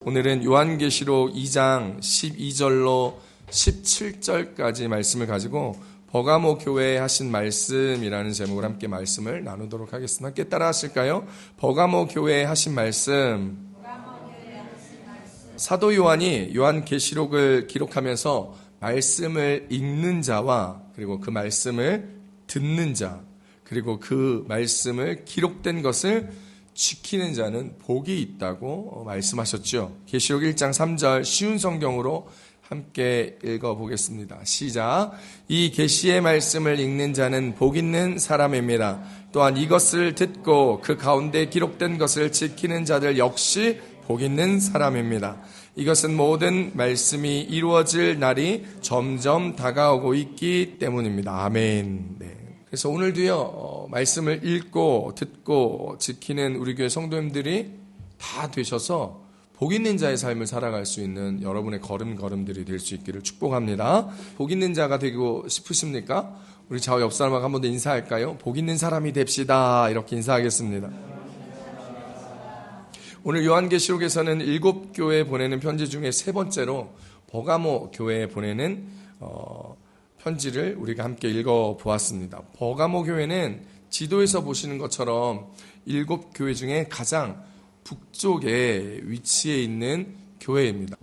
오늘은 요한계시록 2장 12절로 17절까지 말씀을 가지고 버가모 교회에 하신 말씀이라는 제목으로 함께 말씀을 나누도록 하겠습니다. 함께 따라 하실까요? 버가모 교회에 하신 말씀. 사도 요한이 요한계시록을 기록하면서 말씀을 읽는 자와 그리고 그 말씀을 듣는 자 그리고 그 말씀을 기록된 것을 지키는 자는 복이 있다고 말씀하셨죠. 계시록 1장 3절 쉬운 성경으로 함께 읽어보겠습니다. 시작. 이 계시의 말씀을 읽는 자는 복 있는 사람입니다. 또한 이것을 듣고 그 가운데 기록된 것을 지키는 자들 역시 복 있는 사람입니다. 이것은 모든 말씀이 이루어질 날이 점점 다가오고 있기 때문입니다. 아멘. 네. 그래서 오늘도요, 말씀을 읽고 듣고 지키는 우리 교회 성도님들이 다 되셔서 복 있는 자의 삶을 살아갈 수 있는 여러분의 걸음들이 될 수 있기를 축복합니다. 복 있는 자가 되고 싶으십니까? 우리 좌우 옆 사람하고 한 번 더 인사할까요? 복 있는 사람이 됩시다. 이렇게 인사하겠습니다. 오늘 요한계시록에서는 7교회에 보내는 편지 중에 세 번째로 버가모 교회에 보내는 편지를 우리가 함께 읽어보았습니다. 버가모 교회는 지도에서 보시는 것처럼 7교회 중에 가장 북쪽에 위치해 있는 교회입니다.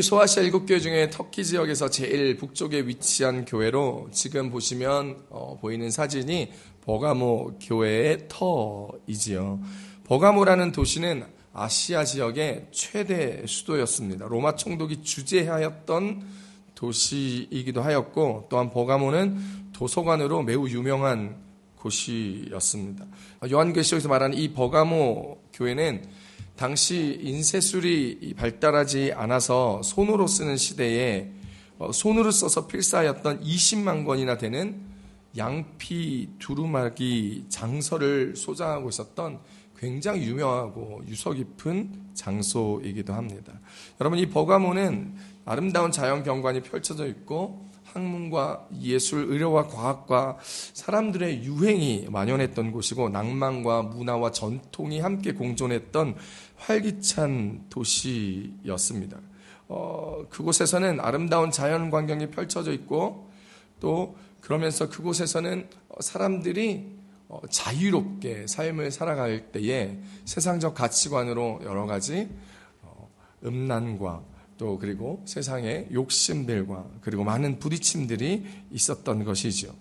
소아시아 7교회 중에 터키 지역에서 제일 북쪽에 위치한 교회로 지금 보시면 보이는 사진이 버가모 교회의 터이지요. 버가모라는 도시는 아시아 지역의 최대 수도였습니다. 로마 총독이 주재하였던 도시이기도 하였고 또한 버가모는 도서관으로 매우 유명한 곳이었습니다. 요한계시록에서 말하는 이 버가모 교회는 당시 인쇄술이 발달하지 않아서 손으로 쓰는 시대에 손으로 써서 필사하였던 20만 권이나 되는 양피 두루마기 장서를 소장하고 있었던 굉장히 유명하고 유서 깊은 장소이기도 합니다. 여러분, 이 버가모는 아름다운 자연 경관이 펼쳐져 있고 학문과 예술, 의료와 과학과 사람들의 유행이 만연했던 곳이고 낭만과 문화와 전통이 함께 공존했던 활기찬 도시였습니다. 그곳에서는 아름다운 자연 광경이 펼쳐져 있고 또 그러면서 그곳에서는 사람들이 자유롭게 삶을 살아갈 때에 세상적 가치관으로 여러 가지 음란과 또 그리고 세상의 욕심들과 그리고 많은 부딪힘들이 있었던 것이죠.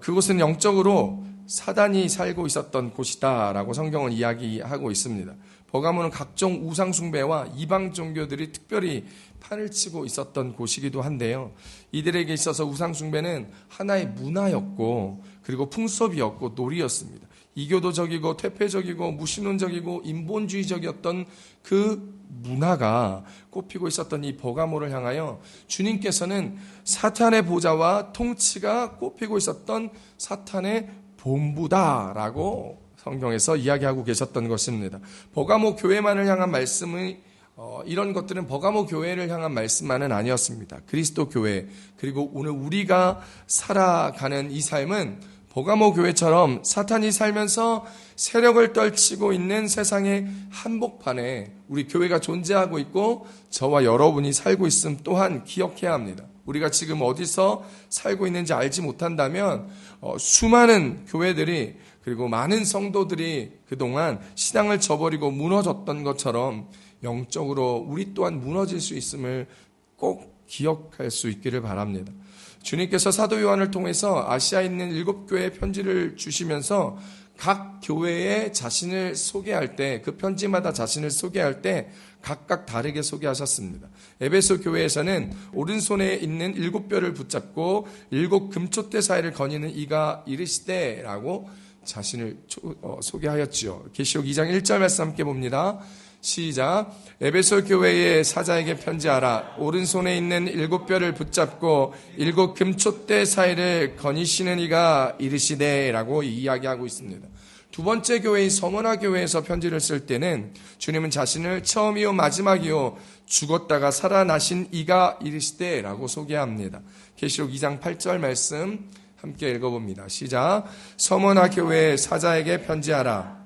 그곳은 영적으로 사단이 살고 있었던 곳이다라고 성경은 이야기하고 있습니다. 버가모는 각종 우상 숭배와 이방 종교들이 특별히 판을 치고 있었던 곳이기도 한데요. 이들에게 있어서 우상 숭배는 하나의 문화였고 그리고 풍습이었고 놀이였습니다. 이교도적이고 퇴폐적이고 무신론적이고 인본주의적이었던 그 문화가 꼽히고 있었던 이 버가모를 향하여 주님께서는 사탄의 보좌와 통치가 꼽히고 있었던 사탄의 본부다라고 성경에서 이야기하고 계셨던 것입니다. 버가모 교회만을 향한 말씀이 이런 것들은 버가모 교회를 향한 말씀만은 아니었습니다. 그리스도 교회 그리고 오늘 우리가 살아가는 이 삶은 버가모 교회처럼 사탄이 살면서 세력을 떨치고 있는 세상의 한복판에 우리 교회가 존재하고 있고 저와 여러분이 살고 있음 또한 기억해야 합니다. 우리가 지금 어디서 살고 있는지 알지 못한다면 수많은 교회들이 그리고 많은 성도들이 그동안 신앙을 저버리고 무너졌던 것처럼 영적으로 우리 또한 무너질 수 있음을 꼭 기억할 수 있기를 바랍니다. 주님께서 사도 요한을 통해서 아시아에 있는 7교회에 편지를 주시면서 각 교회에 자신을 소개할 때 그 편지마다 자신을 소개할 때 각각 다르게 소개하셨습니다. 에베소 교회에서는 오른손에 있는 7뼈를 붙잡고 7 금촛대 사이를 거니는 이가 이르시되라고 자신을 소개하였지요. 계시록 2장 1절 말씀 함께 봅니다. 시작. 에베소 교회의 사자에게 편지하라. 오른손에 있는 7뼈를 붙잡고 7 금촛대 사이를 거니시는 이가 이르시되라고 이야기하고 있습니다. 두 번째 교회인 서머나 교회에서 편지를 쓸 때는 주님은 자신을 처음이요 마지막이요 죽었다가 살아나신 이가 이르시되라고 소개합니다. 계시록 2장 8절 말씀 함께 읽어봅니다. 시작. 서머나 교회의 사자에게 편지하라.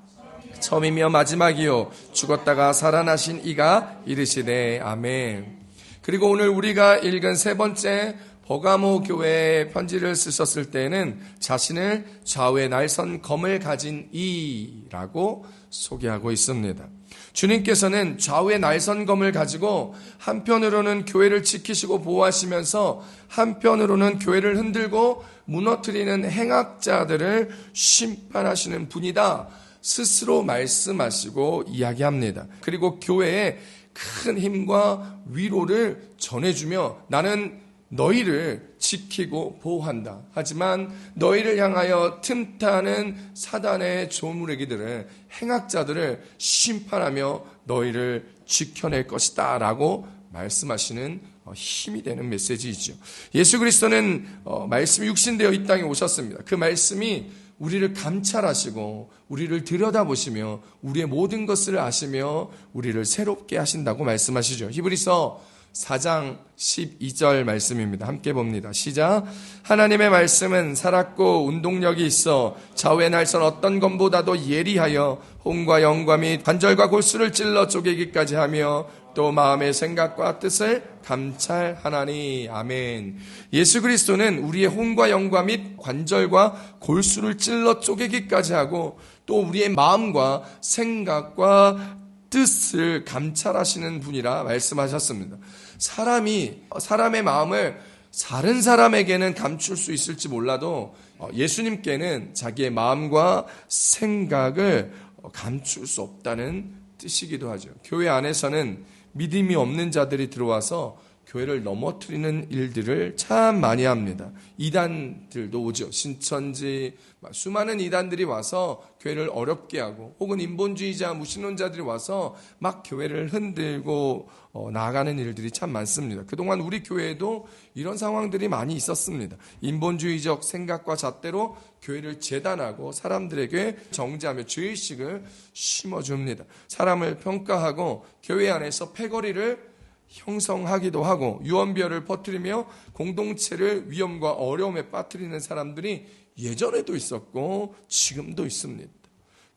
처음이며 마지막이요 죽었다가 살아나신 이가 이르시되 아멘. 그리고 오늘 우리가 읽은 세 번째 버가모 교회에 편지를 쓰셨을 때는 자신을 좌우에 날선 검을 가진 이라고 소개하고 있습니다. 주님께서는 좌우에 날선 검을 가지고 한편으로는 교회를 지키시고 보호하시면서 한편으로는 교회를 흔들고 무너뜨리는 행악자들을 심판하시는 분이다 스스로 말씀하시고 이야기합니다. 그리고 교회에 큰 힘과 위로를 전해주며 나는 너희를 지키고 보호한다. 하지만 너희를 향하여 틈타는 사단의 조무래기들을 행악자들을 심판하며 너희를 지켜낼 것이다 라고 말씀하시는 힘이 되는 메시지이죠. 예수 그리스도는 말씀이 육신되어 이 땅에 오셨습니다. 그 말씀이 우리를 감찰하시고 우리를 들여다보시며 우리의 모든 것을 아시며 우리를 새롭게 하신다고 말씀하시죠. 히브리서 4장 12절 말씀입니다. 함께 봅니다. 시작. 하나님의 말씀은 살았고 운동력이 있어 좌우의 날선 어떤 검보다도 예리하여 혼과 영과 및 관절과 골수를 찔러 쪼개기까지 하며 또 마음의 생각과 뜻을 감찰하나니. 아멘. 예수 그리스도는 우리의 혼과 영과 및 관절과 골수를 찔러 쪼개기까지 하고 또 우리의 마음과 생각과 뜻을 감찰하시는 분이라 말씀하셨습니다. 사람의 마음을 다른 사람에게는 감출 수 있을지 몰라도 예수님께는 자기의 마음과 생각을 감출 수 없다는 뜻이기도 하죠. 교회 안에서는 믿음이 없는 자들이 들어와서 교회를 넘어뜨리는 일들을 참 많이 합니다. 이단들도 오죠. 신천지 수많은 이단들이 와서 교회를 어렵게 하고 혹은 인본주의자 무신론자들이 와서 막 교회를 흔들고 나아가는 일들이 참 많습니다. 그동안 우리 교회에도 이런 상황들이 많이 있었습니다. 인본주의적 생각과 잣대로 교회를 재단하고 사람들에게 정죄하며 죄의식을 심어줍니다. 사람을 평가하고 교회 안에서 패거리를 형성하기도 하고 유언비어를 퍼뜨리며 공동체를 위험과 어려움에 빠뜨리는 사람들이 예전에도 있었고 지금도 있습니다.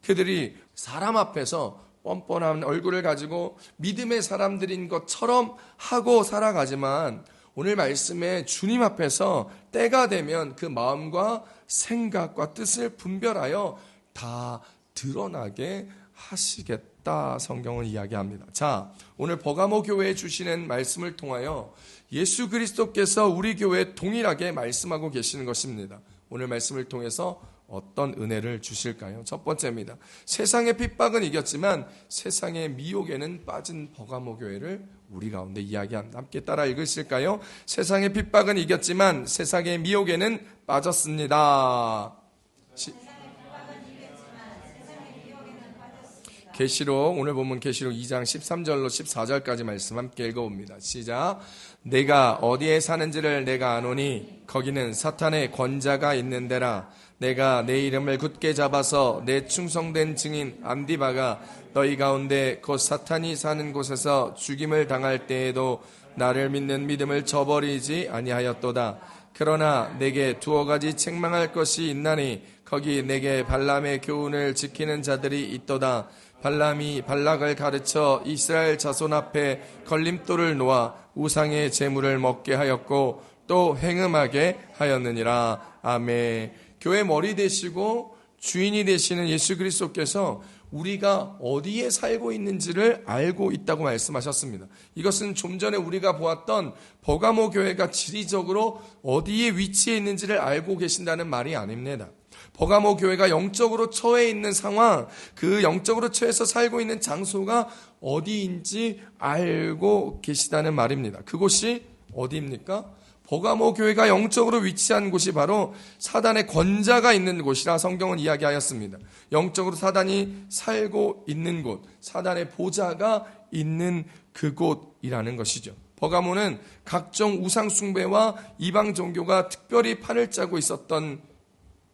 그들이 사람 앞에서 뻔뻔한 얼굴을 가지고 믿음의 사람들인 것처럼 하고 살아가지만 오늘 말씀에 주님 앞에서 때가 되면 그 마음과 생각과 뜻을 분별하여 다 드러나게 하시겠다 성경은 이야기합니다. 자, 오늘 버가모 교회에 주시는 말씀을 통하여 예수 그리스도께서 우리 교회에 동일하게 말씀하고 계시는 것입니다. 오늘 말씀을 통해서 어떤 은혜를 주실까요? 첫 번째입니다. 세상의 핍박은 이겼지만 세상의 미혹에는 빠진 버가모 교회를 우리 가운데 이야기합니다. 함께 따라 읽으실까요? 세상의 핍박은 이겼지만 세상의 미혹에는 빠졌습니다. 계시록 오늘 보면 계시록 2장 13절로 14절까지 말씀 함께 읽어봅니다. 시작. 내가 어디에 사는지를 내가 아노니 거기는 사탄의 권자가 있는 데라. 내가 내 이름을 굳게 잡아서 내 충성된 증인 암디바가 너희 가운데 곧 사탄이 사는 곳에서 죽임을 당할 때에도 나를 믿는 믿음을 저버리지 아니하였도다. 그러나 내게 두어 가지 책망할 것이 있나니 거기 내게 발람의 교훈을 지키는 자들이 있도다. 발람이 발락을 가르쳐 이스라엘 자손 앞에 걸림돌을 놓아 우상의 제물을 먹게 하였고 또 행음하게 하였느니라. 아멘. 교회 머리 되시고 주인이 되시는 예수 그리스도께서 우리가 어디에 살고 있는지를 알고 있다고 말씀하셨습니다. 이것은 좀 전에 우리가 보았던 버가모 교회가 지리적으로 어디에 위치해 있는지를 알고 계신다는 말이 아닙니다. 버가모 교회가 영적으로 처해 있는 상황, 그 영적으로 처해서 살고 있는 장소가 어디인지 알고 계시다는 말입니다. 그곳이 어디입니까? 버가모 교회가 영적으로 위치한 곳이 바로 사단의 권자가 있는 곳이라 성경은 이야기하였습니다. 영적으로 사단이 살고 있는 곳, 사단의 보좌가 있는 그곳이라는 것이죠. 버가모는 각종 우상 숭배와 이방 종교가 특별히 판을 짜고 있었던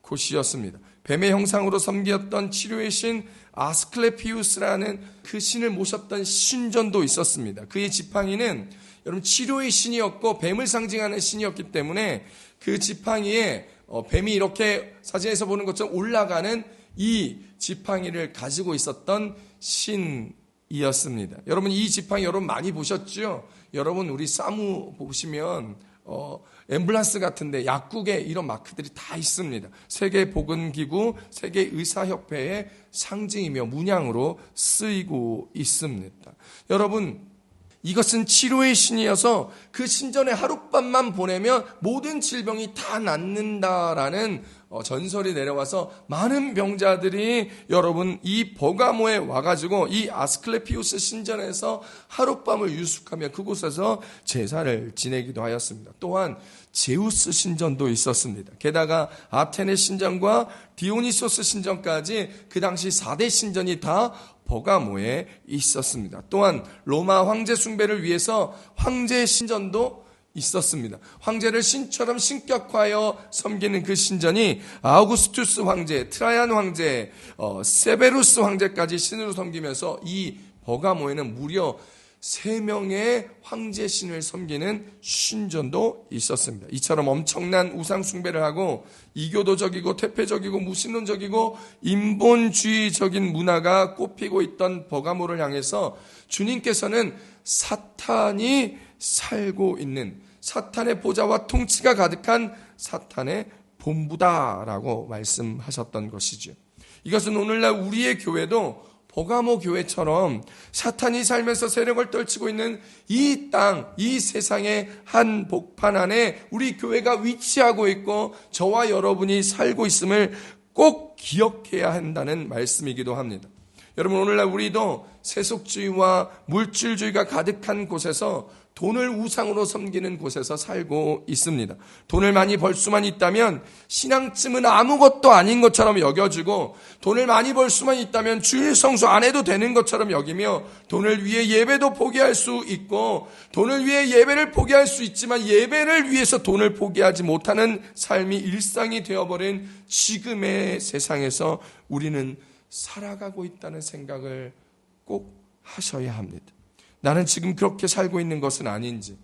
곳이었습니다. 뱀의 형상으로 섬겼던 치료의 신 아스클레피우스라는 그 신을 모셨던 신전도 있었습니다. 그의 지팡이는 여러분 치료의 신이었고 뱀을 상징하는 신이었기 때문에 그 지팡이에 뱀이 이렇게 사진에서 보는 것처럼 올라가는 이 지팡이를 가지고 있었던 신이었습니다. 여러분, 이 지팡이 여러분 많이 보셨죠? 여러분, 우리 사무 보시면 앰뷸런스 같은데 약국에 이런 마크들이 다 있습니다. 세계보건기구, 세계의사협회의 상징이며 문양으로 쓰이고 있습니다. 여러분, 이것은 치료의 신이어서 그 신전에 하룻밤만 보내면 모든 질병이 다 낫는다라는 전설이 내려와서 많은 병자들이 여러분 이 버가모에 와가지고 이 아스클레피우스 신전에서 하룻밤을 유숙하며 그곳에서 제사를 지내기도 하였습니다. 또한 제우스 신전도 있었습니다. 게다가 아테네 신전과 디오니소스 신전까지 그 당시 4대 신전이 다 버가모에 있었습니다. 또한 로마 황제 숭배를 위해서 황제 신전도 있었습니다. 황제를 신처럼 신격화하여 섬기는 그 신전이 아우구스투스 황제, 트라이안 황제, 세베루스 황제까지 신으로 섬기면서 이 버가모에는 무려 3명의 황제 신을 섬기는 신전도 있었습니다. 이처럼 엄청난 우상 숭배를 하고 이교도적이고 퇴폐적이고 무신론적이고 인본주의적인 문화가 꽃피고 있던 버가모를 향해서 주님께서는 사탄이 살고 있는, 사탄의 보좌와 통치가 가득한 사탄의 본부다라고 말씀하셨던 것이죠. 이것은 오늘날 우리의 교회도 버가모 교회처럼 사탄이 살면서 세력을 떨치고 있는 이 땅, 이 세상의 한 복판 안에 우리 교회가 위치하고 있고 저와 여러분이 살고 있음을 꼭 기억해야 한다는 말씀이기도 합니다. 여러분, 오늘날 우리도 세속주의와 물질주의가 가득한 곳에서 돈을 우상으로 섬기는 곳에서 살고 있습니다. 돈을 많이 벌 수만 있다면 신앙쯤은 아무것도 아닌 것처럼 여겨지고, 돈을 많이 벌 수만 있다면 주일 성수 안 해도 되는 것처럼 여기며, 돈을 위해 예배도 포기할 수 있고, 돈을 위해 예배를 포기할 수 있지만 예배를 위해서 돈을 포기하지 못하는 삶이 일상이 되어버린 지금의 세상에서 우리는 살아가고 있다는 생각을 꼭 하셔야 합니다. 나는 지금 그렇게 살고 있는 것은 아닌지,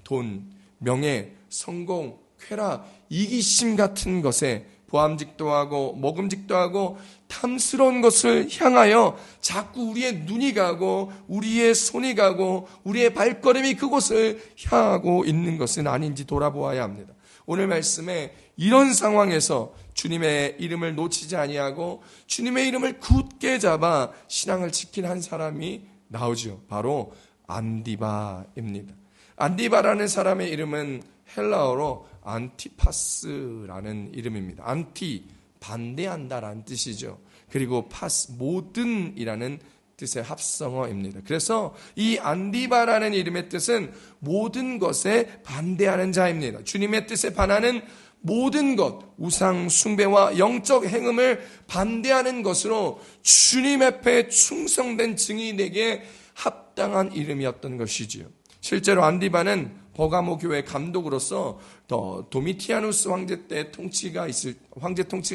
돈, 명예, 성공, 쾌락, 이기심 같은 것에 보암직도 하고 먹음직도 하고 탐스러운 것을 향하여 자꾸 우리의 눈이 가고 우리의 손이 가고 우리의 발걸음이 그곳을 향하고 있는 것은 아닌지 돌아보아야 합니다. 오늘 말씀에 이런 상황에서 주님의 이름을 놓치지 아니하고 주님의 이름을 굳게 잡아 신앙을 지킨 한 사람이 나오죠. 바로 안디바입니다. 안디바라는 사람의 이름은 헬라어로 안티파스라는 이름입니다. 안티, 반대한다라는 뜻이죠. 그리고 파스, 모든이라는 뜻의 합성어입니다. 그래서 이 안디바라는 이름의 뜻은 모든 것에 반대하는 자입니다. 주님의 뜻에 반하는 모든 것, 우상 숭배와 영적 행음을 반대하는 것으로 주님 앞에 충성된 증인에게 합당한 이름이었던 것이지요. 실제로 안디바는 버가모 교회 감독으로서 도미티아누스 황제 통치가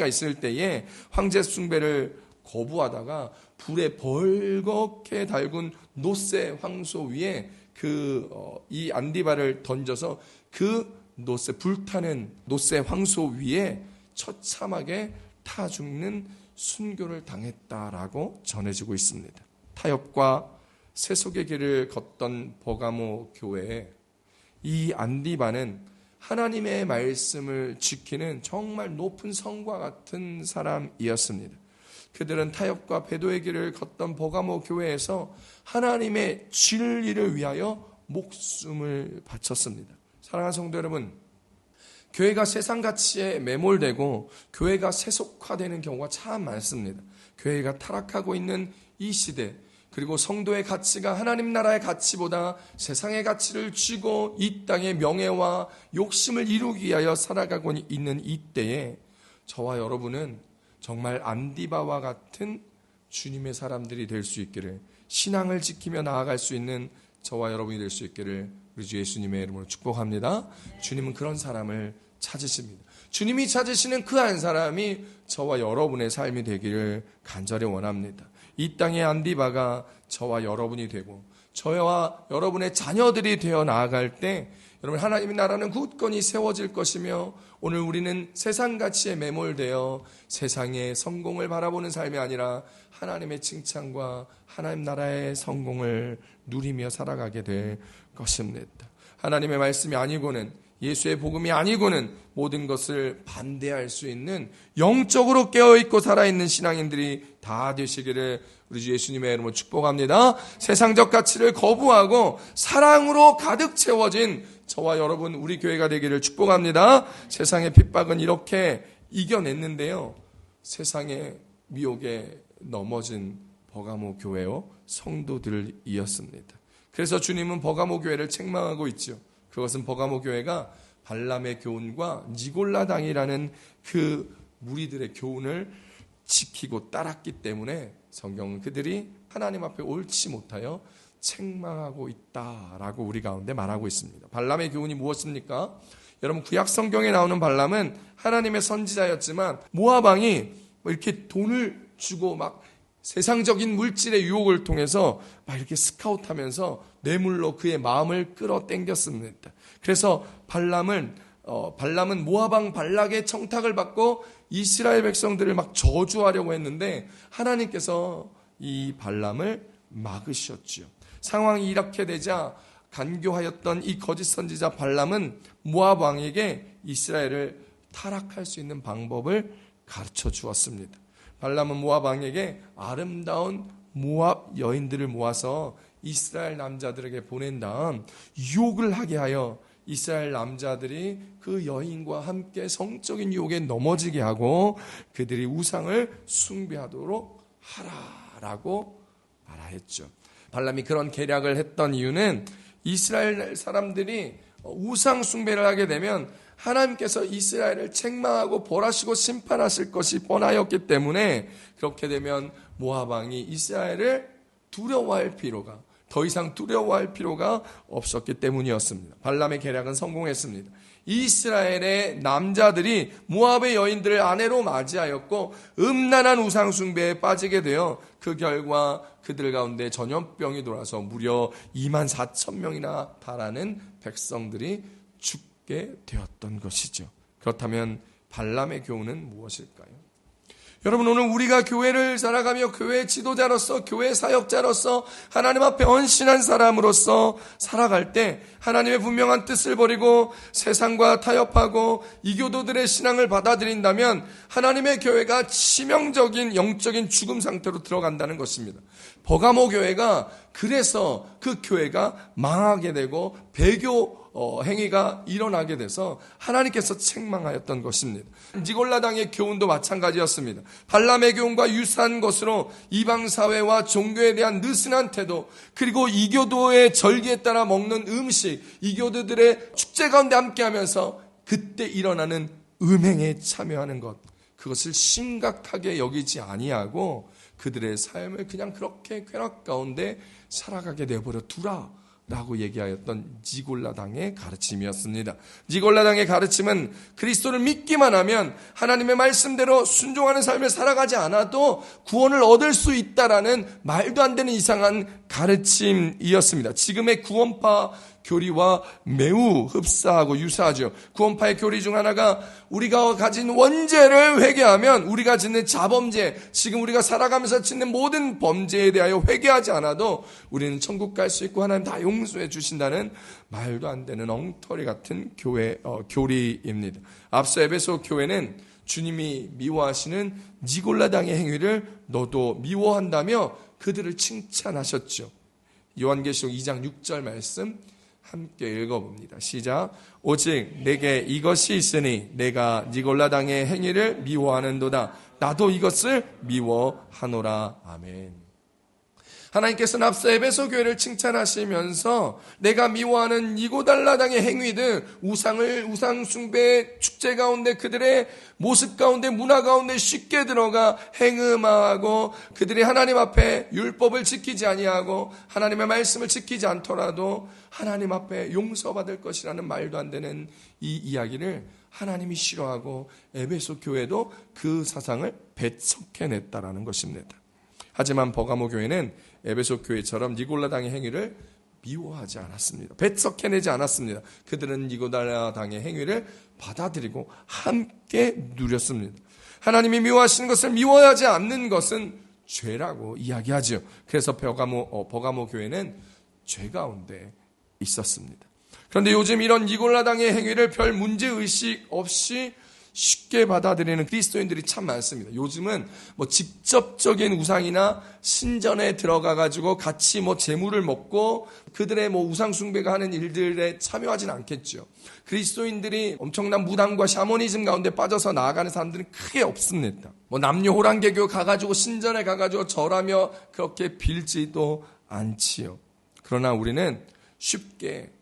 있을 때에 황제 숭배를 거부하다가 불에 벌겋게 달군 노세 황소 위에 이 안디바를 던져서 그 불타는 노세 황소 위에 처참하게 타 죽는 순교를 당했다라고 전해지고 있습니다. 타협과 세속의 길을 걷던 버가모 교회에 이 안디바는 하나님의 말씀을 지키는 정말 높은 성과 같은 사람이었습니다. 그들은 타협과 배도의 길을 걷던 버가모 교회에서 하나님의 진리를 위하여 목숨을 바쳤습니다. 사랑하는 성도 여러분, 교회가 세상 가치에 매몰되고 교회가 세속화되는 경우가 참 많습니다. 교회가 타락하고 있는 이 시대, 그리고 성도의 가치가 하나님 나라의 가치보다 세상의 가치를 쥐고 이 땅의 명예와 욕심을 이루기 위하여 살아가고 있는 이때에 저와 여러분은 정말 안디바와 같은 주님의 사람들이 될 수 있기를, 신앙을 지키며 나아갈 수 있는 저와 여러분이 될 수 있기를 우리 주 예수님의 이름으로 축복합니다. 주님은 그런 사람을 찾으십니다. 주님이 찾으시는 그 한 사람이 저와 여러분의 삶이 되기를 간절히 원합니다. 이 땅의 안디바가 저와 여러분이 되고 저와 여러분의 자녀들이 되어 나아갈 때 여러분 하나님의 나라는 굳건히 세워질 것이며 오늘 우리는 세상 가치에 매몰되어 세상의 성공을 바라보는 삶이 아니라 하나님의 칭찬과 하나님 나라의 성공을 누리며 살아가게 될 것입니다. 하나님의 말씀이 아니고는 예수의 복음이 아니고는 모든 것을 반대할 수 있는 영적으로 깨어있고 살아있는 신앙인들이 다 되시기를 우리 주 예수님의 이름으로 축복합니다. 세상적 가치를 거부하고 사랑으로 가득 채워진 저와 여러분 우리 교회가 되기를 축복합니다. 세상의 핍박은 이렇게 이겨냈는데요. 세상의 미혹에 넘어진 버가모 교회요 성도들이었습니다. 그래서 주님은 버가모 교회를 책망하고 있죠. 그것은 버가모 교회가 발람의 교훈과 니골라당이라는 그 무리들의 교훈을 지키고 따랐기 때문에 성경은 그들이 하나님 앞에 옳지 못하여 책망하고 있다라고 우리 가운데 말하고 있습니다. 발람의 교훈이 무엇입니까? 여러분 구약 성경에 나오는 발람은 하나님의 선지자였지만 모압 왕이 이렇게 돈을 주고 막 세상적인 물질의 유혹을 통해서 막 이렇게 스카웃하면서 뇌물로 그의 마음을 끌어당겼습니다. 그래서 발람은 모압 왕 발락의 청탁을 받고 이스라엘 백성들을 막 저주하려고 했는데 하나님께서 이 발람을 막으셨지요. 상황이 이렇게 되자 간교하였던 이 거짓 선지자 발람은 모압 왕에게 이스라엘을 타락할 수 있는 방법을 가르쳐 주었습니다. 발람은 모압 왕에게 아름다운 모압 여인들을 모아서 이스라엘 남자들에게 보낸 다음 유혹을 하게 하여 이스라엘 남자들이 그 여인과 함께 성적인 유혹에 넘어지게 하고 그들이 우상을 숭배하도록 하라라고 말하였죠. 발람이 그런 계략을 했던 이유는 이스라엘 사람들이 우상 숭배를 하게 되면 하나님께서 이스라엘을 책망하고 벌하시고 심판하실 것이 뻔하였기 때문에 그렇게 되면 모압 왕이 이스라엘을 더 이상 두려워할 필요가 없었기 때문이었습니다. 발람의 계략은 성공했습니다. 이스라엘의 남자들이 모압의 여인들을 아내로 맞이하였고 음란한 우상 숭배에 빠지게 되어 그 결과 그들 가운데 전염병이 돌아서 무려 24,000명이나 달하는 백성들이 죽게 되었던 것이죠. 그렇다면 발람의 교훈은 무엇일까요? 여러분 오늘 우리가 교회를 살아가며 교회 지도자로서 교회 사역자로서 하나님 앞에 헌신한 사람으로서 살아갈 때 하나님의 분명한 뜻을 버리고 세상과 타협하고 이교도들의 신앙을 받아들인다면 하나님의 교회가 치명적인 영적인 죽음 상태로 들어간다는 것입니다. 버가모 교회가 그래서 그 교회가 망하게 되고 배교 행위가 일어나게 돼서 하나님께서 책망하였던 것입니다. 니골라당의 교훈도 마찬가지였습니다. 발람의 교훈과 유사한 것으로 이방사회와 종교에 대한 느슨한 태도, 그리고 이교도의 절기에 따라 먹는 음식, 이교도들의 축제 가운데 함께하면서 그때 일어나는 음행에 참여하는 것, 그것을 심각하게 여기지 아니하고 그들의 삶을 그냥 그렇게 쾌락 가운데 살아가게 내버려 두라 라고 얘기하였던 니골라당의 가르침이었습니다. 니골라당의 가르침은 그리스도를 믿기만 하면 하나님의 말씀대로 순종하는 삶을 살아가지 않아도 구원을 얻을 수 있다라는 말도 안 되는 이상한 가르침이었습니다. 지금의 구원파 교리와 매우 흡사하고 유사하죠. 구원파의 교리 중 하나가 우리가 가진 원죄를 회개하면 우리가 짓는 자범죄, 지금 우리가 살아가면서 짓는 모든 범죄에 대하여 회개하지 않아도 우리는 천국 갈 수 있고 하나님 다 용서해 주신다는 말도 안 되는 엉터리 같은 교리입니다. 앞서 에베소 교회는 주님이 미워하시는 니골라당의 행위를 너도 미워한다며 그들을 칭찬하셨죠. 요한계시록 2장 6절 말씀 함께 읽어봅니다. 시작. 오직 내게 이것이 있으니 내가 니골라당의 행위를 미워하는도다. 나도 이것을 미워하노라. 아멘. 하나님께서는 앞서 에베소 교회를 칭찬하시면서 내가 미워하는 니골라당의 행위들, 우상 숭배 축제 가운데 그들의 모습 가운데 문화 가운데 쉽게 들어가 행음하고 그들이 하나님 앞에 율법을 지키지 아니하고 하나님의 말씀을 지키지 않더라도 하나님 앞에 용서받을 것이라는 말도 안 되는 이 이야기를 하나님이 싫어하고 에베소 교회도 그 사상을 배척해냈다라는 것입니다. 하지만 버가모 교회는 에베소 교회처럼 니골라당의 행위를 미워하지 않았습니다. 배척해내지 않았습니다. 그들은 니골라당의 행위를 받아들이고 함께 누렸습니다. 하나님이 미워하시는 것을 미워하지 않는 것은 죄라고 이야기하죠. 그래서 버가모 교회는 죄 가운데 있었습니다. 그런데 요즘 이런 니골라당의 행위를 별 문제의식 없이 쉽게 받아들이는 그리스도인들이 참 많습니다. 요즘은 직접적인 우상이나 신전에 들어가가지고 같이 제물을 먹고 그들의 우상 숭배가 하는 일들에 참여하지는 않겠죠. 그리스도인들이 엄청난 무당과 샤머니즘 가운데 빠져서 나아가는 사람들은 크게 없습니다. 남녀 호랑개교 가가지고 신전에 가가지고 절하며 그렇게 빌지도 않지요. 그러나 우리는 쉽게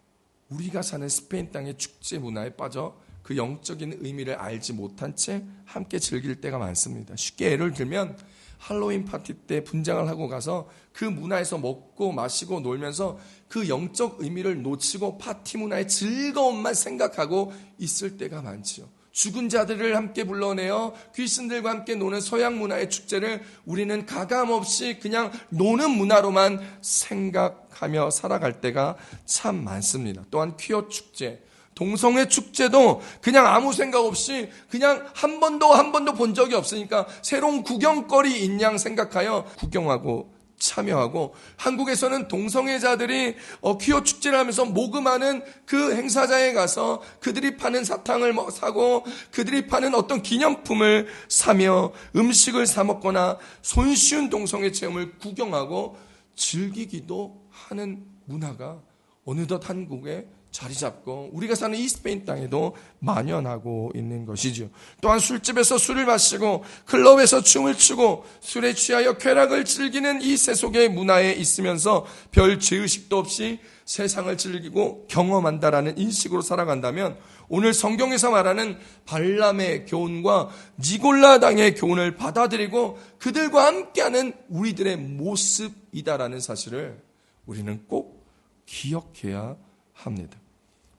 우리가 사는 스페인 땅의 축제 문화에 빠져 그 영적인 의미를 알지 못한 채 함께 즐길 때가 많습니다. 쉽게 예를 들면 할로윈 파티 때 분장을 하고 가서 그 문화에서 먹고 마시고 놀면서 그 영적 의미를 놓치고 파티 문화의 즐거움만 생각하고 있을 때가 많지요. 죽은 자들을 함께 불러내어 귀신들과 함께 노는 서양 문화의 축제를 우리는 가감없이 그냥 노는 문화로만 생각하며 살아갈 때가 참 많습니다. 또한 퀴어 축제, 동성애 축제도 그냥 아무 생각 없이 그냥 한 번도 본 적이 없으니까 새로운 구경거리인 양 생각하여 구경하고 참여하고, 한국에서는 동성애자들이 퀴어 축제를 하면서 모금하는 그 행사장에 가서 그들이 파는 사탕을 사고 그들이 파는 어떤 기념품을 사며 음식을 사 먹거나 손쉬운 동성애 체험을 구경하고 즐기기도 하는 문화가 어느덧 한국에 자리 잡고 우리가 사는 이 스페인 땅에도 만연하고 있는 것이죠. 또한 술집에서 술을 마시고 클럽에서 춤을 추고 술에 취하여 쾌락을 즐기는 이 세속의 문화에 있으면서 별 죄의식도 없이 세상을 즐기고 경험한다라는 인식으로 살아간다면 오늘 성경에서 말하는 발람의 교훈과 니골라당의 교훈을 받아들이고 그들과 함께하는 우리들의 모습이다라는 사실을 우리는 꼭 기억해야 합니다.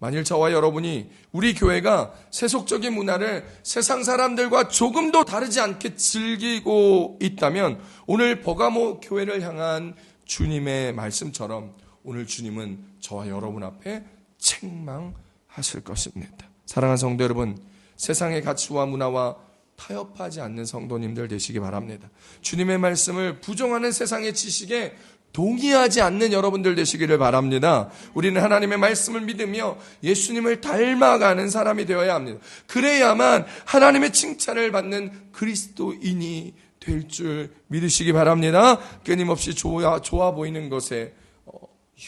만일 저와 여러분이 우리 교회가 세속적인 문화를 세상 사람들과 조금도 다르지 않게 즐기고 있다면 오늘 버가모 교회를 향한 주님의 말씀처럼 오늘 주님은 저와 여러분 앞에 책망하실 것입니다. 사랑하는 성도 여러분, 세상의 가치와 문화와 타협하지 않는 성도님들 되시기 바랍니다. 주님의 말씀을 부정하는 세상의 지식에 동의하지 않는 여러분들 되시기를 바랍니다. 우리는 하나님의 말씀을 믿으며 예수님을 닮아가는 사람이 되어야 합니다. 그래야만 하나님의 칭찬을 받는 그리스도인이 될 줄 믿으시기 바랍니다. 끊임없이 좋아 보이는 것에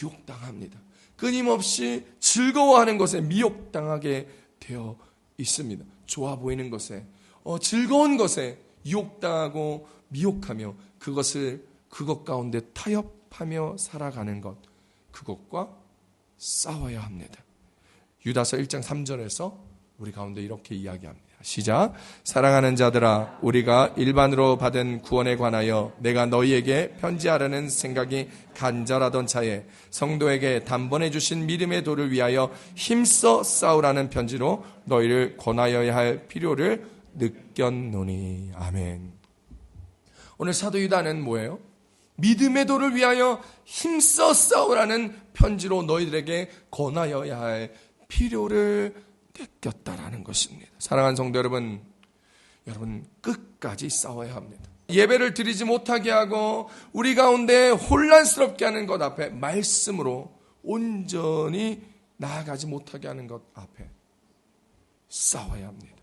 유혹당합니다. 끊임없이 즐거워하는 것에 미혹당하게 되어 있습니다. 좋아 보이는 것에 즐거운 것에 유혹당하고 미혹하며 그것 가운데 타협하며 살아가는 것, 그것과 싸워야 합니다. 유다서 1장 3절에서 우리 가운데 이렇게 이야기합니다. 시작. 사랑하는 자들아, 우리가 일반으로 받은 구원에 관하여 내가 너희에게 편지하려는 생각이 간절하던 차에 성도에게 단번에 주신 믿음의 도를 위하여 힘써 싸우라는 편지로 너희를 권하여야 할 필요를 느꼈노니. 아멘. 오늘 사도 유다는 뭐예요? 믿음의 도를 위하여 힘써 싸우라는 편지로 너희들에게 권하여야 할 필요를 느꼈다라는 것입니다. 사랑하는 성도 여러분 끝까지 싸워야 합니다. 예배를 드리지 못하게 하고 우리 가운데 혼란스럽게 하는 것 앞에 말씀으로 온전히 나아가지 못하게 하는 것 앞에 싸워야 합니다.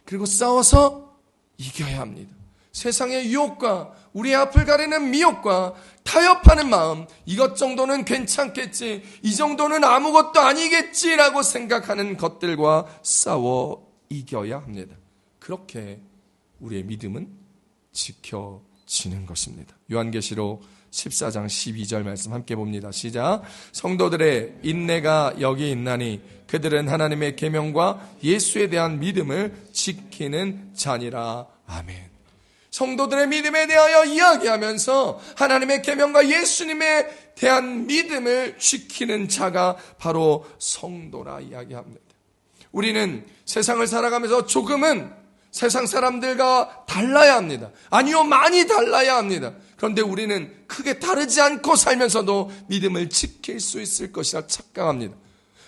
그리고 싸워서 이겨야 합니다. 세상의 유혹과 우리 앞을 가리는 미혹과 타협하는 마음, 이것 정도는 괜찮겠지, 이 정도는 아무것도 아니겠지라고 생각하는 것들과 싸워 이겨야 합니다. 그렇게 우리의 믿음은 지켜지는 것입니다. 요한계시록 14장 12절 말씀 함께 봅니다. 시작. 성도들의 인내가 여기 있나니 그들은 하나님의 계명과 예수에 대한 믿음을 지키는 자니라. 아멘. 성도들의 믿음에 대하여 이야기하면서 하나님의 계명과 예수님에 대한 믿음을 지키는 자가 바로 성도라 이야기합니다. 우리는 세상을 살아가면서 조금은 세상 사람들과 달라야 합니다. 아니요, 많이 달라야 합니다. 그런데 우리는 크게 다르지 않고 살면서도 믿음을 지킬 수 있을 것이라 착각합니다.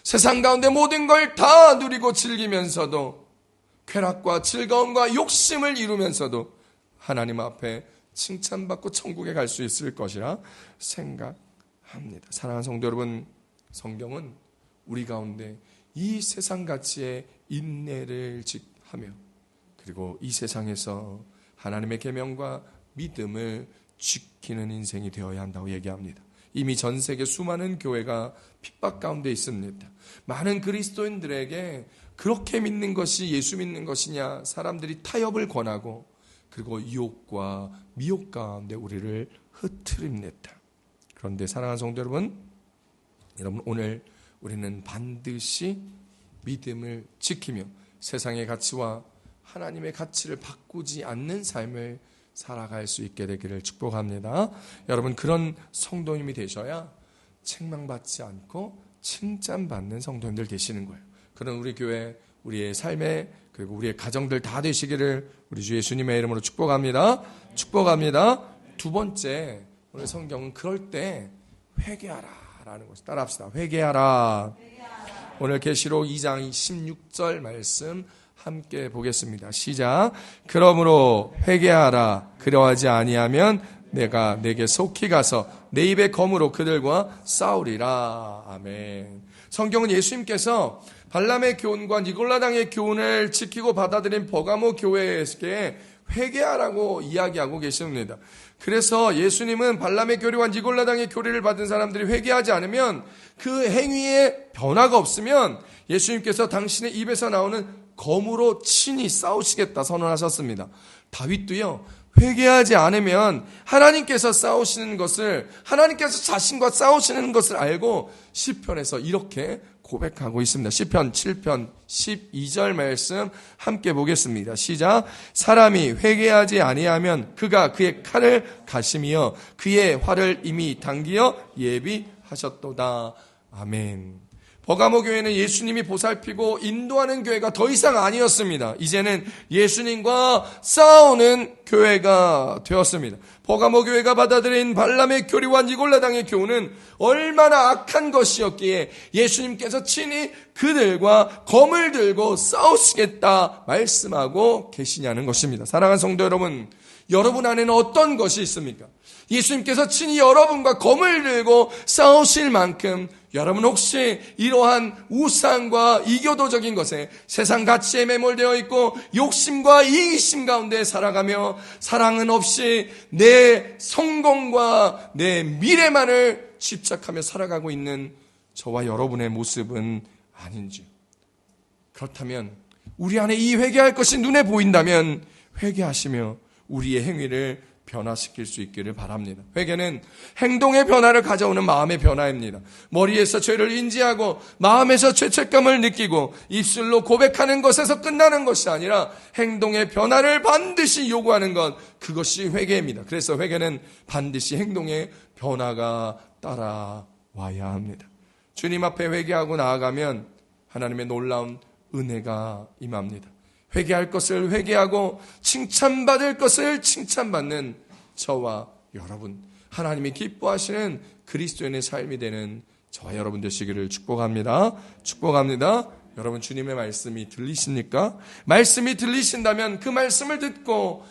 세상 가운데 모든 걸 다 누리고 즐기면서도 쾌락과 즐거움과 욕심을 이루면서도 하나님 앞에 칭찬받고 천국에 갈 수 있을 것이라 생각합니다. 사랑하는 성도 여러분, 성경은 우리 가운데 이 세상 가치의 인내를 하며 그리고 이 세상에서 하나님의 계명과 믿음을 지키는 인생이 되어야 한다고 얘기합니다. 이미 전 세계 수많은 교회가 핍박 가운데 있습니다. 많은 그리스도인들에게 그렇게 믿는 것이 예수 믿는 것이냐 사람들이 타협을 권하고 그리고 유혹과 미혹 가운데 우리를 흐트립니다. 그런데 사랑하는 성도 여러분, 오늘 우리는 반드시 믿음을 지키며 세상의 가치와 하나님의 가치를 바꾸지 않는 삶을 살아갈 수 있게 되기를 축복합니다. 여러분, 그런 성도님이 되셔야 책망받지 않고 칭찬받는 성도님들 되시는 거예요. 그런 우리 교회, 우리의 삶에 그리고 우리의 가정들 다 되시기를 우리 주 예수님의 이름으로 축복합니다. 축복합니다. 두 번째, 오늘 성경은 그럴 때 회개하라 라는 것을 따라합시다. 회개하라. 오늘 계시록 2장 16절 말씀 함께 보겠습니다. 시작. 그러므로 회개하라. 그러하지 아니하면 내가 내게 속히 가서 내 입의 검으로 그들과 싸우리라. 아멘. 성경은 예수님께서 발람의 교훈과 니골라당의 교훈을 지키고 받아들인 버가모 교회에게 회개하라고 이야기하고 계십니다. 그래서 예수님은 발람의 교리와 니골라당의 교리를 받은 사람들이 회개하지 않으면 그 행위에 변화가 없으면 예수님께서 당신의 입에서 나오는 검으로 친히 싸우시겠다 선언하셨습니다. 다윗도요, 회개하지 않으면 하나님께서 싸우시는 것을, 하나님께서 자신과 싸우시는 것을 알고 시편에서 이렇게 고백하고 있습니다. 시편 7편 12절 말씀 함께 보겠습니다. 시작. 사람이 회개하지 아니하면 그가 그의 칼을 가시며 그의 활을 이미 당기어 예비하셨도다. 아멘. 버가모 교회는 예수님이 보살피고 인도하는 교회가 더 이상 아니었습니다. 이제는 예수님과 싸우는 교회가 되었습니다. 버가모 교회가 받아들인 발람의 교리와 니골라당의 교훈은 얼마나 악한 것이었기에 예수님께서 친히 그들과 검을 들고 싸우시겠다 말씀하고 계시냐는 것입니다. 사랑하는 성도 여러분, 여러분 안에는 어떤 것이 있습니까? 예수님께서 친히 여러분과 검을 들고 싸우실 만큼 여러분 혹시 이러한 우상과 이교도적인 것에 세상 가치에 매몰되어 있고 욕심과 이기심 가운데 살아가며 사랑은 없이 내 성공과 내 미래만을 집착하며 살아가고 있는 저와 여러분의 모습은 아닌지, 그렇다면 우리 안에 이 회개할 것이 눈에 보인다면 회개하시며 우리의 행위를 변화시킬 수 있기를 바랍니다. 회개는 행동의 변화를 가져오는 마음의 변화입니다. 머리에서 죄를 인지하고 마음에서 죄책감을 느끼고 입술로 고백하는 것에서 끝나는 것이 아니라 행동의 변화를 반드시 요구하는 것, 그것이 회개입니다. 그래서 회개는 반드시 행동의 변화가 따라와야 합니다. 주님 앞에 회개하고 나아가면 하나님의 놀라운 은혜가 임합니다. 회개할 것을 회개하고 칭찬받을 것을 칭찬받는 저와 여러분, 하나님이 기뻐하시는 그리스도인의 삶이 되는 저와 여러분 되시기를 축복합니다. 축복합니다. 여러분, 주님의 말씀이 들리십니까? 말씀이 들리신다면 그 말씀을 듣고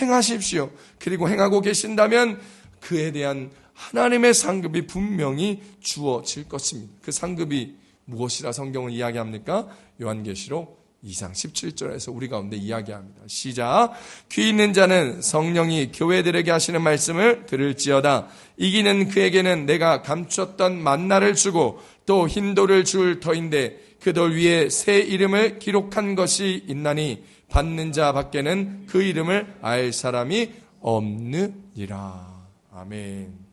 행하십시오. 그리고 행하고 계신다면 그에 대한 하나님의 상급이 분명히 주어질 것입니다. 그 상급이 무엇이라 성경은 이야기합니까? 요한계시록 2장 17절에서 우리 가운데 이야기합니다. 시작. 귀 있는 자는 성령이 교회들에게 하시는 말씀을 들을지어다. 이기는 그에게는 내가 감추었던 만나를 주고 또 흰 돌을 줄 터인데 그 돌 위에 새 이름을 기록한 것이 있나니 받는 자 밖에는 그 이름을 알 사람이 없느니라. 아멘.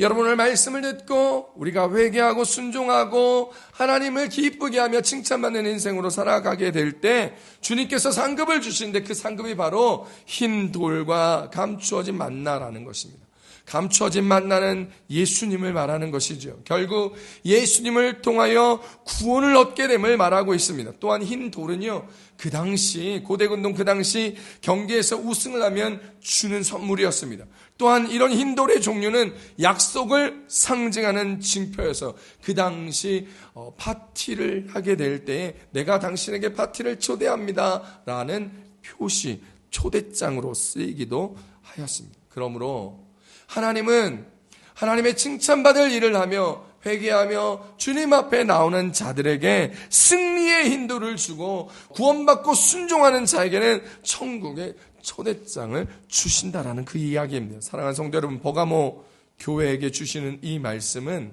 여러분, 오늘 말씀을 듣고 우리가 회개하고 순종하고 하나님을 기쁘게 하며 칭찬받는 인생으로 살아가게 될 때 주님께서 상급을 주시는데 그 상급이 바로 흰 돌과 감추어진 만나라는 것입니다. 감춰진 만나는 예수님을 말하는 것이죠. 결국 예수님을 통하여 구원을 얻게 됨을 말하고 있습니다. 또한 흰 돌은요, 그 당시 고대근동 그 당시 경기에서 우승을 하면 주는 선물이었습니다. 또한 이런 흰 돌의 종류는 약속을 상징하는 징표여서 그 당시 파티를 하게 될 때에 내가 당신에게 파티를 초대합니다 라는 표시, 초대장으로 쓰이기도 하였습니다. 그러므로 하나님은 하나님의 칭찬받을 일을 하며 회개하며 주님 앞에 나오는 자들에게 승리의 힌도를 주고 구원받고 순종하는 자에게는 천국의 초대장을 주신다라는 그 이야기입니다. 사랑하는 성도 여러분, 버가모 교회에게 주시는 이 말씀은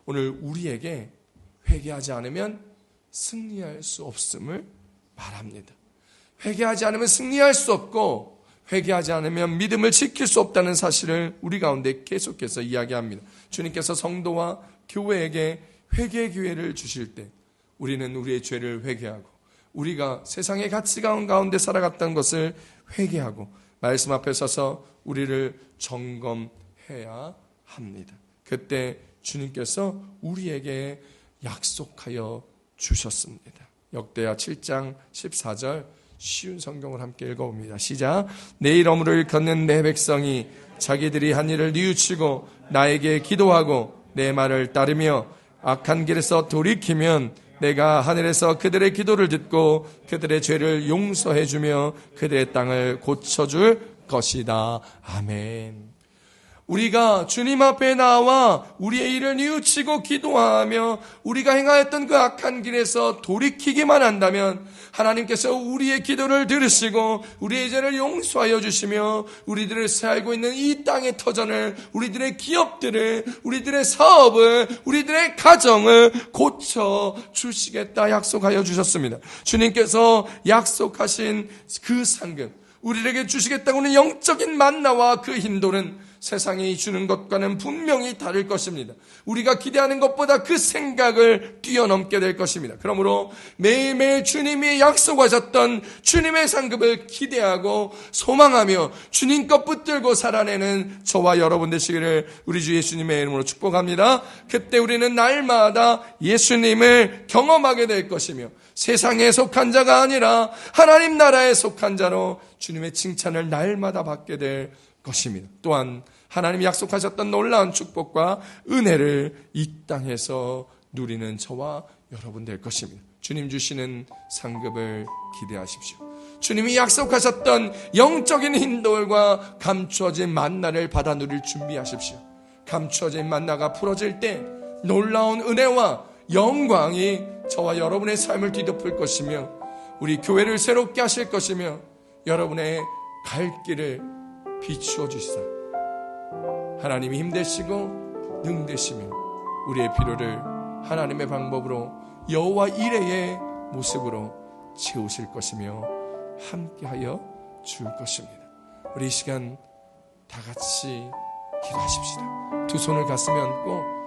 오늘 우리에게 회개하지 않으면 승리할 수 없음을 말합니다. 회개하지 않으면 승리할 수 없고 회개하지 않으면 믿음을 지킬 수 없다는 사실을 우리 가운데 계속해서 이야기합니다. 주님께서 성도와 교회에게 회개 기회를 주실 때 우리는 우리의 죄를 회개하고 우리가 세상의 가치관 가운데 살아갔던 것을 회개하고 말씀 앞에 서서 우리를 점검해야 합니다. 그때 주님께서 우리에게 약속하여 주셨습니다. 역대하 7장 14절 쉬운 성경을 함께 읽어봅니다. 시작. 내 이름으로 걷는 내 백성이 자기들이 한 일을 뉘우치고 나에게 기도하고 내 말을 따르며 악한 길에서 돌이키면 내가 하늘에서 그들의 기도를 듣고 그들의 죄를 용서해 주며 그들의 땅을 고쳐줄 것이다. 아멘. 우리가 주님 앞에 나와 우리의 일을 뉘우치고 기도하며 우리가 행하였던 그 악한 길에서 돌이키기만 한다면 하나님께서 우리의 기도를 들으시고 우리의 죄를 용서하여 주시며 우리들을 살고 있는 이 땅의 터전을, 우리들의 기업들을, 우리들의 사업을, 우리들의 가정을 고쳐 주시겠다 약속하여 주셨습니다. 주님께서 약속하신 그 상급, 우리에게 주시겠다고는 영적인 만나와 그 힌돌은 세상이 주는 것과는 분명히 다를 것입니다. 우리가 기대하는 것보다 그 생각을 뛰어넘게 될 것입니다. 그러므로 매일매일 주님이 약속하셨던 주님의 상급을 기대하고 소망하며 주님 것 붙들고 살아내는 저와 여러분 되시기를 우리 주 예수님의 이름으로 축복합니다. 그때 우리는 날마다 예수님을 경험하게 될 것이며 세상에 속한 자가 아니라 하나님 나라에 속한 자로 주님의 칭찬을 날마다 받게 될 것입니다. 또한 하나님이 약속하셨던 놀라운 축복과 은혜를 이 땅에서 누리는 저와 여러분 될 것입니다. 주님 주시는 상급을 기대하십시오. 주님이 약속하셨던 영적인 힌돌과 감추어진 만나를 받아 누릴 준비하십시오. 감추어진 만나가 풀어질 때 놀라운 은혜와 영광이 저와 여러분의 삶을 뒤덮을 것이며 우리 교회를 새롭게 하실 것이며 여러분의 갈 길을 비추어 주시사 하나님이 힘되시고 능되시며 우리의 필요를 하나님의 방법으로 여호와 이레의 모습으로 채우실 것이며 함께하여 줄 것입니다. 우리 이 시간 다 같이 기도하십시다. 두 손을 가슴에 얹고